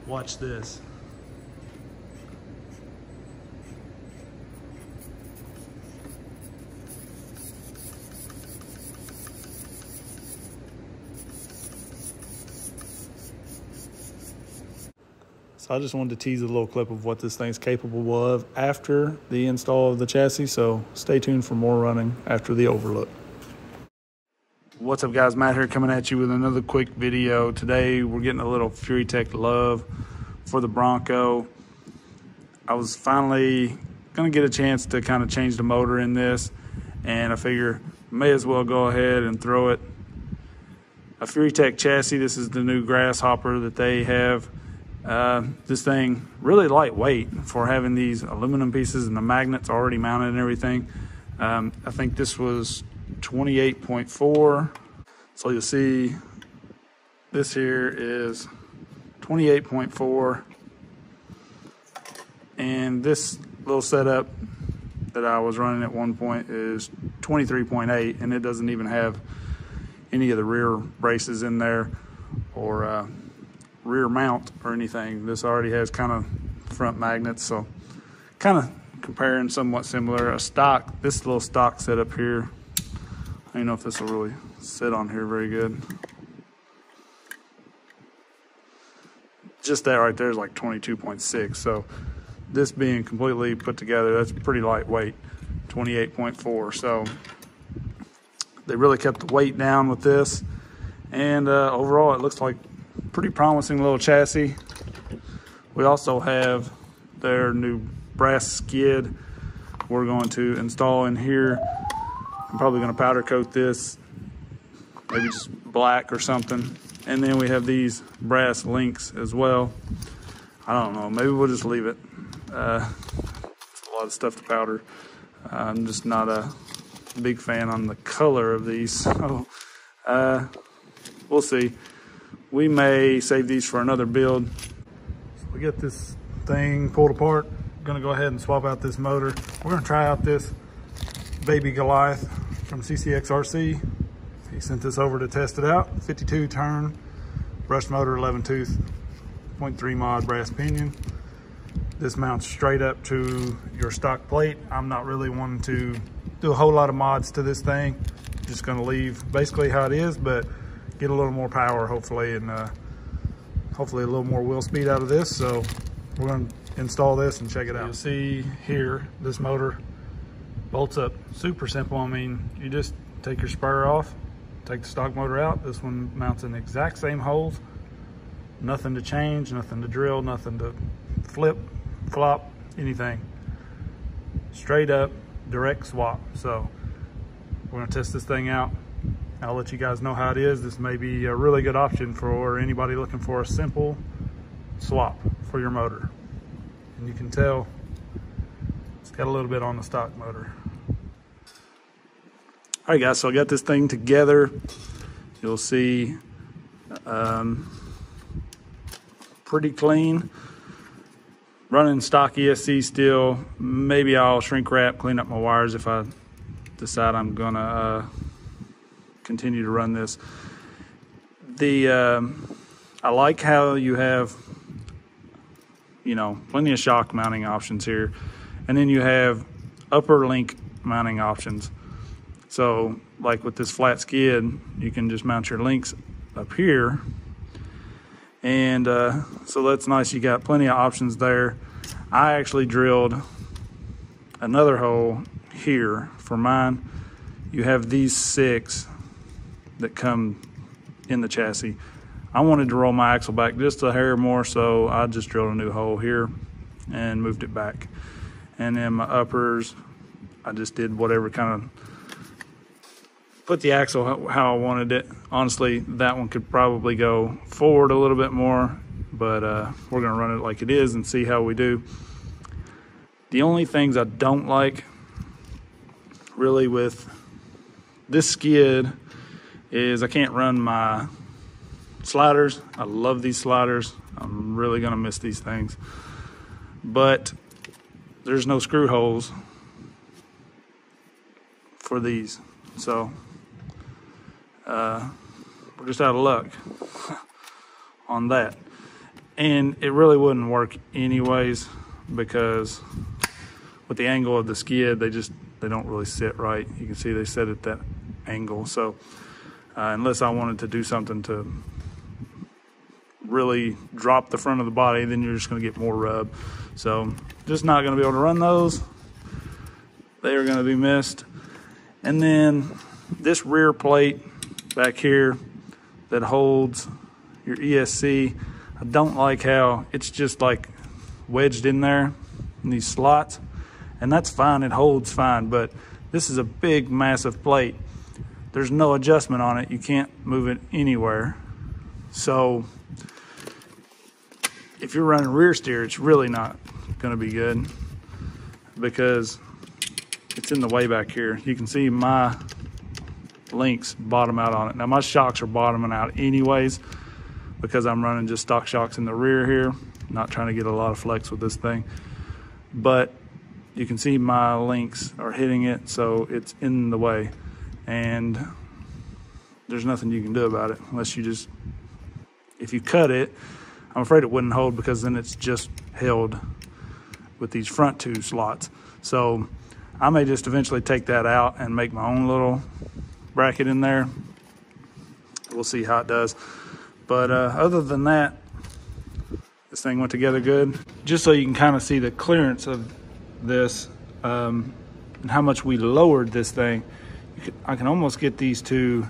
Watch this. So I just wanted to tease a little clip of what this thing's capable of after the install of the chassis. So stay tuned for more running after the overlook. What's up guys, Matt here coming at you with another quick video. Today we're getting a little Furitek love for the Bronco. I was finally gonna get a chance to kind of change the motor in this, and I figure may as well go ahead and throw it a Furitek chassis. This is the new Grasshopper that they have. This thing really lightweight for having these aluminum pieces and the magnets already mounted and everything. I think this was 28.4. So you'll see this here is 28.4. And this little setup that I was running at one point is 23.8, and it doesn't even have any of the rear braces in there or rear mount or anything. This already has kind of front magnets, so kind of comparing somewhat similar. A stock, this little stock setup here, I don't know if this will really sit on here very good. Just that right there is like 22.6, so this being completely put together, that's pretty lightweight, 28.4. So they really kept the weight down with this, and overall it looks like pretty promising little chassis. We also have their new brass skid we're going to install in here. I'm probably going to powder coat this, maybe just black or something. And then we have these brass links as well. I don't know, maybe we'll just leave it. It's a lot of stuff to powder. I'm just not a big fan on the color of these, so we'll see. We may save these for another build. So we get this thing pulled apart. I'm gonna go ahead and swap out this motor. We're gonna try out this baby Goliath from CCXRC. He sent this over to test it out. 52 turn, brushed motor, 11 tooth, 0.3 mod brass pinion. This mounts straight up to your stock plate. I'm not really wanting to do a whole lot of mods to this thing. Just gonna leave basically how it is, but get a little more power hopefully, and hopefully a little more wheel speed out of this. So we're going to install this and check it out. You'll see here this motor bolts up super simple. I mean, you just take your spur off, take the stock motor out. This one mounts in the exact same holes. Nothing to change, nothing to drill, nothing to flip, flop, anything. Straight up direct swap. So we're going to test this thing out. I'll let you guys know how it is. This may be a really good option for anybody looking for a simple swap for your motor. And you can tell it's got a little bit on the stock motor. All right guys, so I got this thing together. You'll see pretty clean. Running stock ESC still. Maybe I'll shrink wrap, clean up my wires if I decide I'm gonna continue to run this. I like how you have, you know, plenty of shock mounting options here, and then you have upper link mounting options. So like with this flat skid, you can just mount your links up here, and so that's nice. You got plenty of options there. I actually drilled another hole here for mine. You have these 6 that come in the chassis. I wanted to roll my axle back just a hair more, so I just drilled a new hole here and moved it back. And then my uppers, I just did whatever kind of, put the axle how I wanted it. Honestly, that one could probably go forward a little bit more, but we're gonna run it like it is and see how we do. The only things I don't like really with this skid is I can't run my sliders. I love these sliders. I'm really gonna miss these things. But there's no screw holes for these. So we're just out of luck on that. And it really wouldn't work anyways, because with the angle of the skid, they don't really sit right. You can see they set at that angle. So unless I wanted to do something to really drop the front of the body, then you're just going to get more rub. So just not going to be able to run those. They are going to be missed. And then this rear plate back here that holds your ESC, I don't like how it's just like wedged in there in these slots, and that's fine, it holds fine, but this is a big massive plate. There's no adjustment on it. You can't move it anywhere. So if you're running rear steer, it's really not going to be good because it's in the way back here. You can see my links bottom out on it. Now my shocks are bottoming out anyways because I'm running just stock shocks in the rear here, not trying to get a lot of flex with this thing. But you can see my links are hitting it, so it's in the way. And there's nothing you can do about it unless you just, if you cut it, I'm afraid it wouldn't hold because then it's just held with these front two slots. So I may just eventually take that out and make my own little bracket in there. We'll see how it does. But other than that, this thing went together good. Just so you can kind of see the clearance of this and how much we lowered this thing, I can almost get these two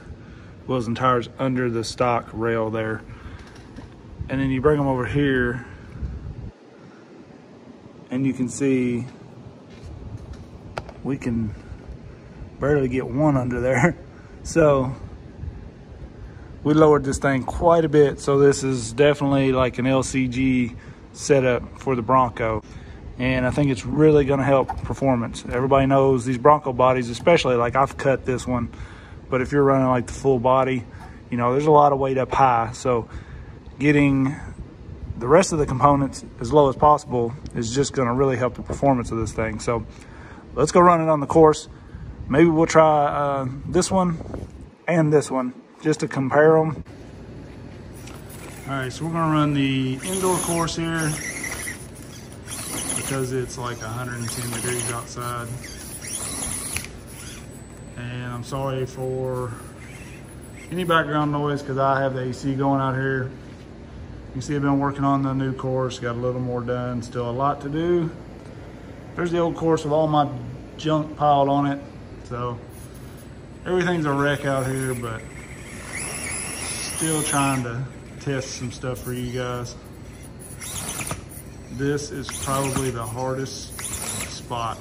wheels and tires under the stock rail there. And then you bring them over here and you can see we can barely get one under there. So we lowered this thing quite a bit. So this is definitely like an LCG setup for the Bronco. And I think it's really gonna help performance. Everybody knows these Bronco bodies, especially like I've cut this one, but if you're running like the full body, you know, there's a lot of weight up high. So getting the rest of the components as low as possible is just gonna really help the performance of this thing. So let's go run it on the course. Maybe we'll try this one and this one just to compare them. All right, so we're gonna run the indoor course here because it's like 110 degrees outside. And I'm sorry for any background noise because I have the AC going out here. You can see I've been working on the new course, got a little more done, still a lot to do. There's the old course with all my junk piled on it. So everything's a wreck out here, but still trying to test some stuff for you guys. This is probably the hardest spot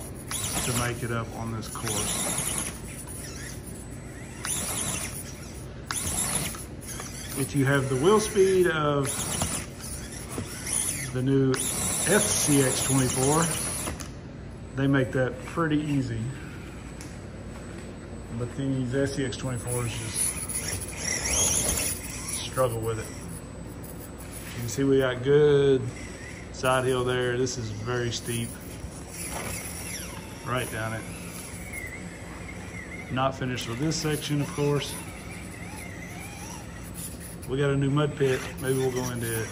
to make it up on this course. If you have the wheel speed of the new FCX24, they make that pretty easy. But these FCX24s just struggle with it. You can see we got good side hill there. This is very steep. Right down it. Not finished with this section, of course. We got a new mud pit. Maybe we'll go into it.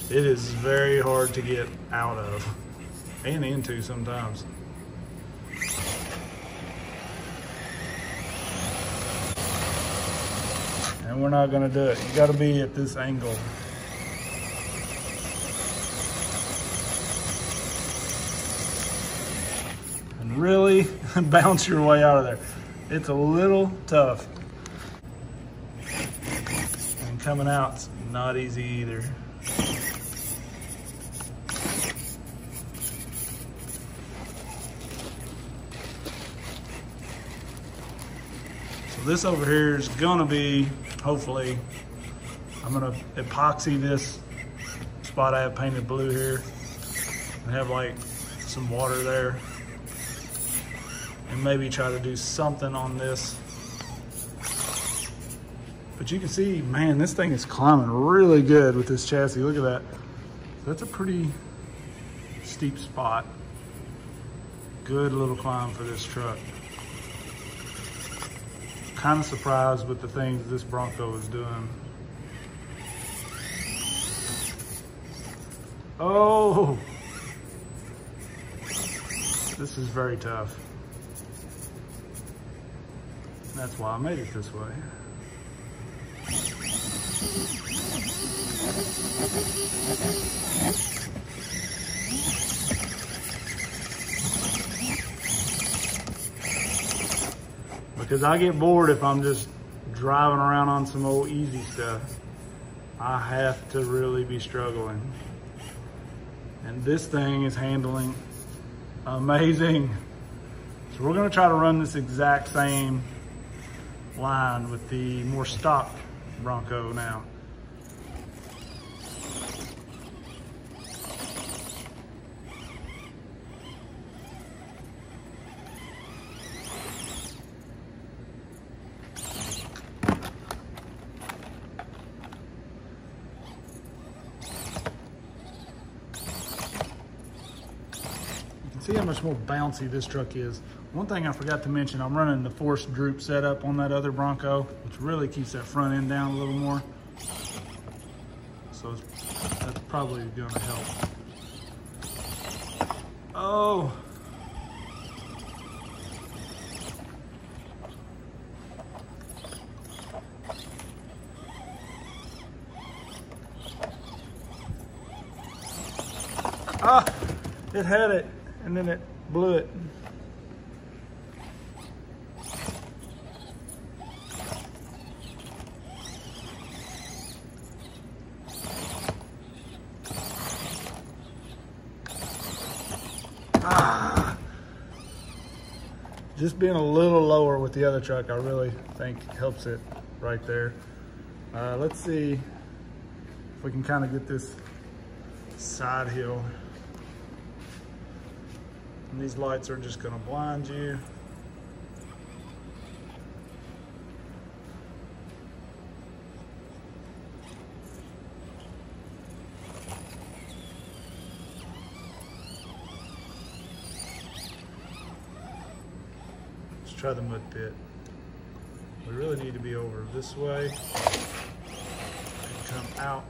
It is very hard to get out of and into sometimes. And we're not gonna do it. You gotta be at this angle. And really bounce your way out of there. It's a little tough. And coming out's not easy either. So this over here is gonna be, hopefully, I'm gonna epoxy this spot I have painted blue here and have like some water there and maybe try to do something on this. But you can see, man, this thing is climbing really good with this chassis. Look at that. That's a pretty steep spot. Good little climb for this truck. Kind of surprised with the things this Bronco is doing. Oh, this is very tough. That's why I made it this way. Because I get bored if I'm just driving around on some old easy stuff. I have to really be struggling. And this thing is handling amazing. So we're gonna try to run this exact same line with the more stock Bronco now. See how much more bouncy this truck is. One thing I forgot to mention, I'm running the forced droop setup on that other Bronco, which really keeps that front end down a little more. So that's probably gonna help. Oh. Ah, it had it. And then it blew it. Ah. Just being a little lower with the other truck, I really think helps it right there. Let's see if we can kind of get this side hill. And these lights are just gonna blind you. Let's try the mud pit. We really need to be over this way and come out.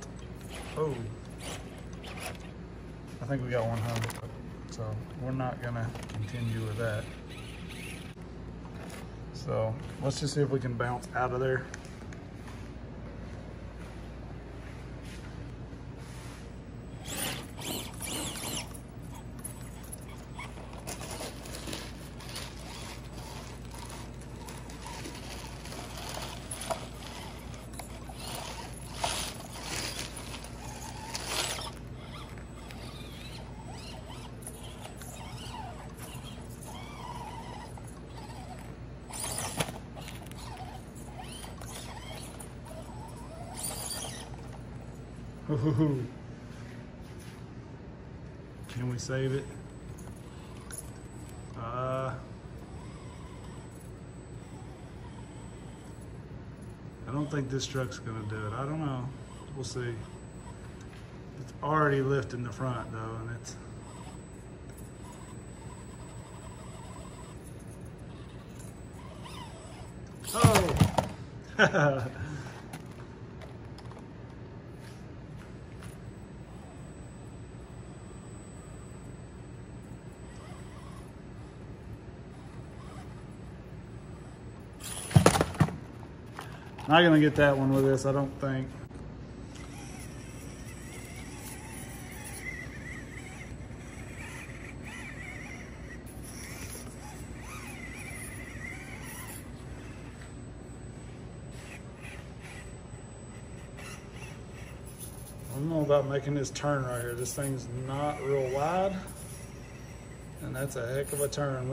Oh, I think we got one home. So we're not gonna continue with that. So let's just see if we can bounce out of there. Ooh. Can we save it? I don't think this truck's gonna do it. I don't know. We'll see. It's already lifting the front though, and it's oh. Not gonna get that one with this, I don't think. I don't know about making this turn right here. This thing's not real wide, and that's a heck of a turn.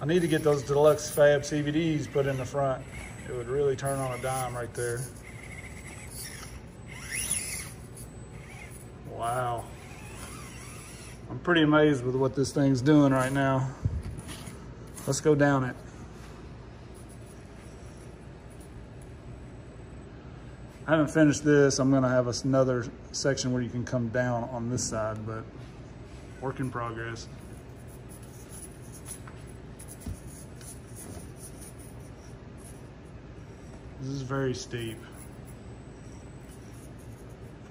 I need to get those deluxe fab CVDs put in the front. It would really turn on a dime right there. Wow. I'm pretty amazed with what this thing's doing right now. Let's go down it. I haven't finished this. I'm gonna have another section where you can come down on this side, but work in progress. This is very steep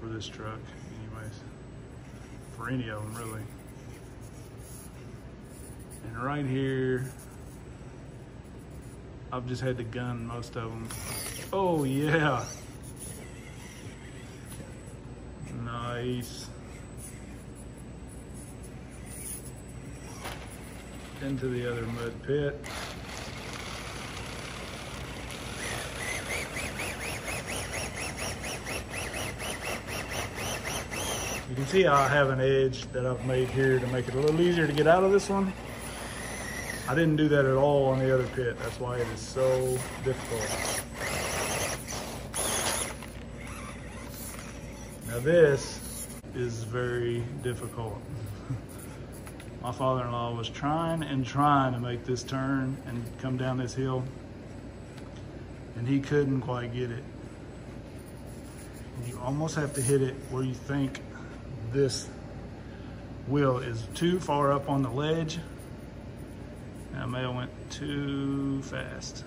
for this truck anyways. for any of them really. And right here, I've just had to gun most of them. Oh yeah. Nice. Into the other mud pit. You can see how I have an edge that I've made here to make it a little easier to get out of this one. I didn't do that at all on the other pit. That's why it is so difficult. Now this is very difficult. My father-in-law was trying to make this turn and come down this hill, and he couldn't quite get it. And you almost have to hit it where you think this wheel is too far up on the ledge. I may have went too fast.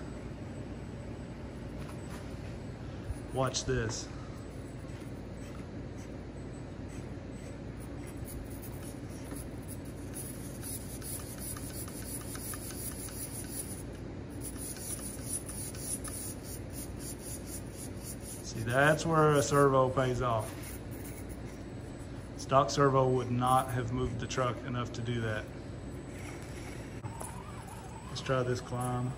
Watch this. See, that's where a servo pays off. Stock servo would not have moved the truck enough to do that. Let's try this climb.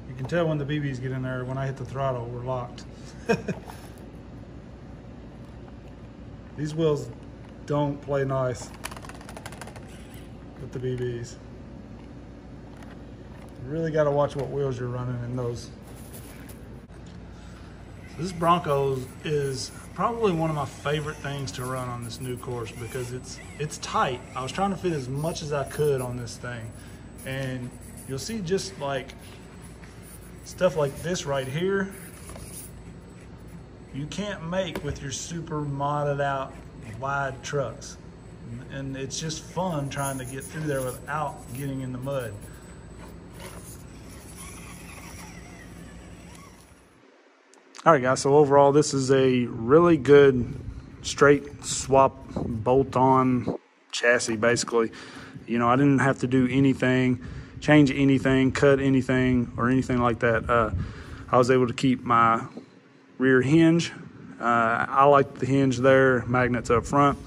You can tell when the BBs get in there, when I hit the throttle, we're locked. These wheels don't play nice with the BBs. You really got to watch what wheels you're running in those. This Bronco is probably one of my favorite things to run on this new course because it's tight. I was trying to fit as much as I could on this thing, and you'll see just like stuff like this right here, you can't make with your super modded out wide trucks. And it's just fun trying to get through there without getting in the mud. All right, guys, so overall, this is a really good straight swap bolt-on chassis, basically. You know, I didn't have to do anything, change anything, cut anything, or anything like that. I was able to keep my rear hinge. I like the hinge there, magnets up front.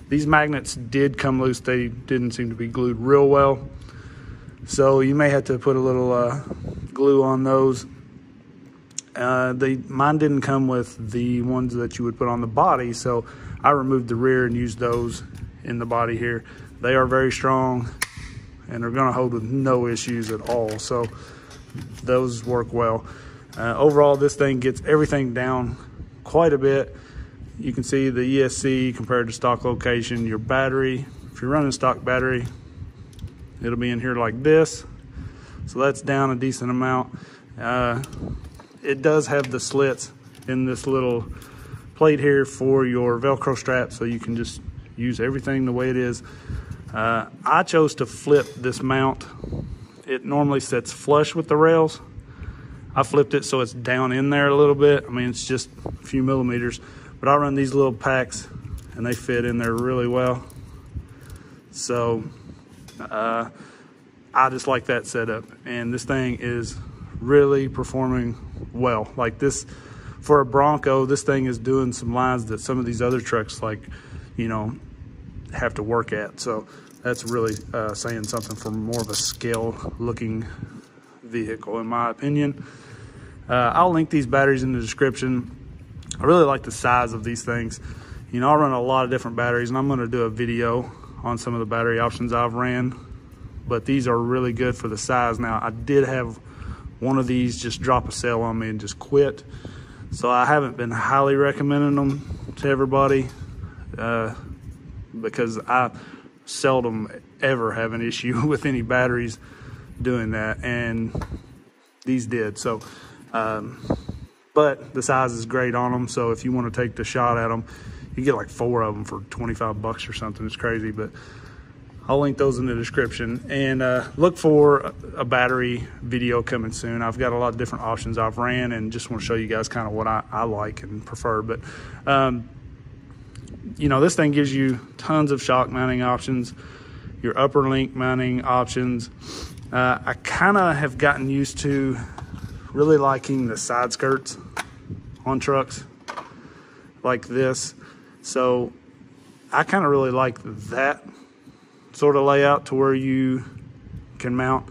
These magnets did come loose. They didn't seem to be glued real well. So you may have to put a little glue on those. Mine didn't come with the ones that you would put on the body, so I removed the rear and used those in the body here. They are very strong and they're gonna hold with no issues at all, so those work well. Overall, this thing gets everything down quite a bit. You can see the ESC compared to stock location. Your battery, if you're running stock battery, it'll be in here like this, so that's down a decent amount. It does have the slits in this little plate here for your Velcro strap, so you can just use everything the way it is. I chose to flip this mount. It normally sits flush with the rails. I flipped it so it's down in there a little bit. I mean, it's just a few millimeters, but I run these little packs and they fit in there really well. So I just like that setup, and this thing is really performing well. Like this, for a Bronco, this thing is doing some lines that some of these other trucks, like, you know, have to work at. So that's really saying something for more of a scale looking vehicle, in my opinion. I'll link these batteries in the description. I really like the size of these things. You know, I run a lot of different batteries, and I'm going to do a video on some of the battery options I've ran, but these are really good for the size. Now, I did have one of these just drop a sale on me and just quit, so I haven't been highly recommending them to everybody because I seldom ever have an issue with any batteries doing that, and these did. So but the size is great on them, so if you want to take the shot at them, you get like 4 of them for 25 bucks or something. It's crazy, but I'll link those in the description. And look for a battery video coming soon. I've got a lot of different options I've ran, and just want to show you guys kind of what I like and prefer. But you know, this thing gives you tons of shock mounting options, your upper link mounting options. I kind of have gotten used to really liking the side skirts on trucks like this. So I kind of really like that sort of layout, to where you can mount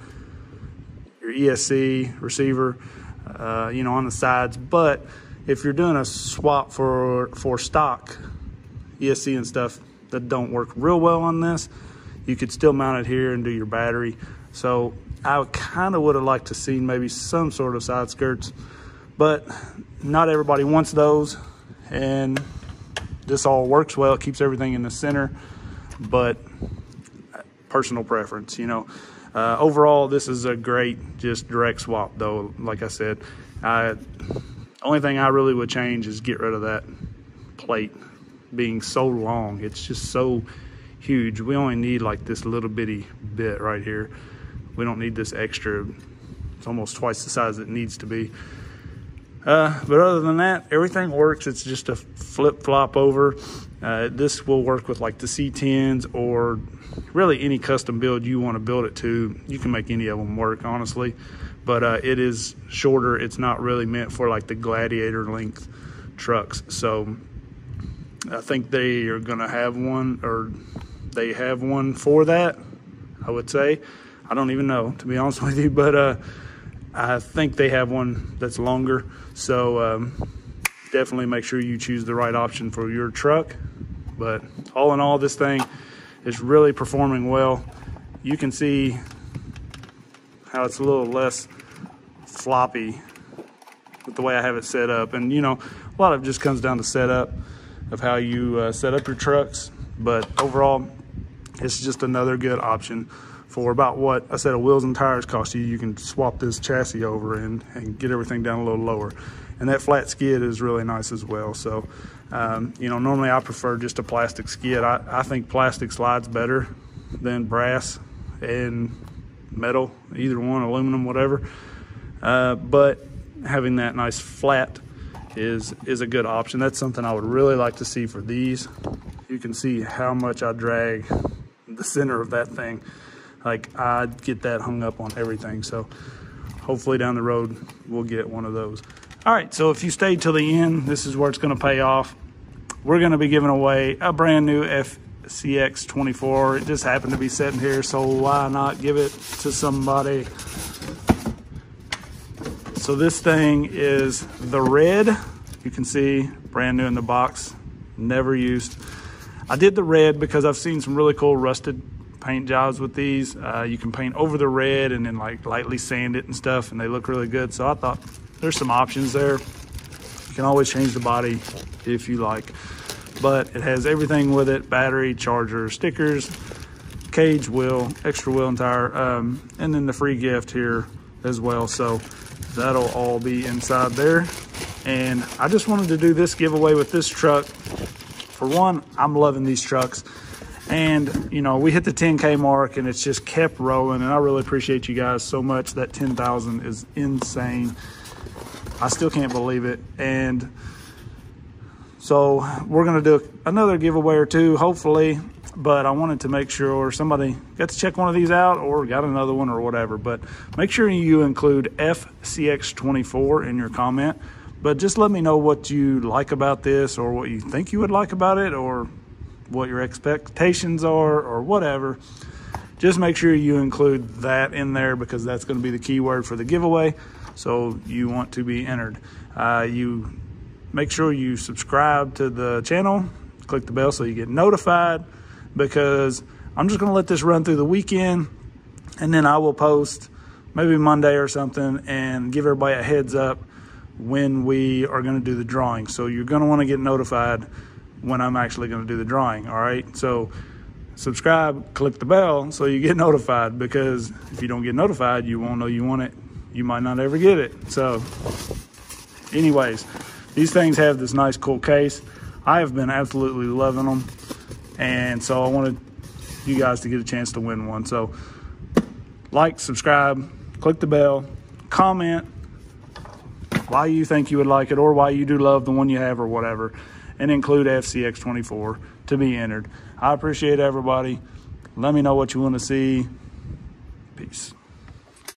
your ESC receiver, you know, on the sides. But if you're doing a swap for stock ESC and stuff that don't work real well on this, you could still mount it here and do your battery. So I kind of would have liked to see maybe some sort of side skirts, but not everybody wants those, and this all works well. It keeps everything in the center, but personal preference, you know. Overall, this is a great just direct swap though. Like I said, only thing I really would change is get rid of that plate being so long. It's just so huge. We only need like this little bitty bit right here. We don't need this extra. It's almost twice the size it needs to be. But other than that, everything works. It's just a flip-flop over. This will work with like the C10s, or really any custom build you want to build it to. You can make any of them work, honestly. But it is shorter. It's not really meant for like the Gladiator length trucks. So I think they are going to have one, or they have one for that, I would say. I don't even know, to be honest with you, but I think they have one that's longer. So definitely make sure you choose the right option for your truck. But all in all, this thing is really performing well. You can see how it's a little less floppy with the way I have it set up. And you know, a lot of it just comes down to setup of how you set up your trucks. But overall, it's just another good option for about what a set of wheels and tires cost you. You can swap this chassis over and get everything down a little lower. And that flat skid is really nice as well. So, you know, normally I prefer just a plastic skid. I think plastic slides better than brass and metal, either one, aluminum, whatever. But having that nice flat is a good option. That's something I would really like to see for these. You can see how much I drag the center of that thing. Like, I get that hung up on everything. So hopefully down the road we'll get one of those. All right, so if you stayed till the end, this is where it's going to pay off. We're going to be giving away a brand new FCX24. It just happened to be sitting here, so why not give it to somebody? So this thing is the red. You can see brand new in the box, never used. I did the red because I've seen some really cool rusted paint jobs with these. You can paint over the red and then like lightly sand it and stuff, and they look really good. So I thought there's some options there. You can always change the body if you like, but it has everything with it: battery, charger, stickers, cage, wheel, extra wheel and tire, and then the free gift here as well. So that'll all be inside there. And I just wanted to do this giveaway with this truck. For one, I'm loving these trucks. And, you know, we hit the 10K mark and it's just kept rolling. And I really appreciate you guys so much. That 10,000 is insane. I still can't believe it. And So we're going to do another giveaway or two, hopefully, but I wanted to make sure somebody got to check one of these out or got another one or whatever. But make sure you include FCX24 in your comment. But just let me know what you like about this, or what you think you would like about it, or what your expectations are, or whatever. Just make sure you include that in there, because that's going to be the keyword for the giveaway. So you want to be entered. You make sure you subscribe to the channel, click the bell so you get notified, because I'm just going to let this run through the weekend, and then I will post maybe Monday or something and give everybody a heads up when we are going to do the drawing. So you're going to want to get notified when I'm actually going to do the drawing. All right, so subscribe, click the bell so you get notified, because if you don't get notified, you won't know you want it. You might not ever get it. So anyways, these things have this nice cool case. I have been absolutely loving them, and so I wanted you guys to get a chance to win one. So like, subscribe, click the bell, comment why you think you would like it, or why you do love the one you have, or whatever, and include FCX24 to be entered. I appreciate everybody. Let me know what you want to see. Peace.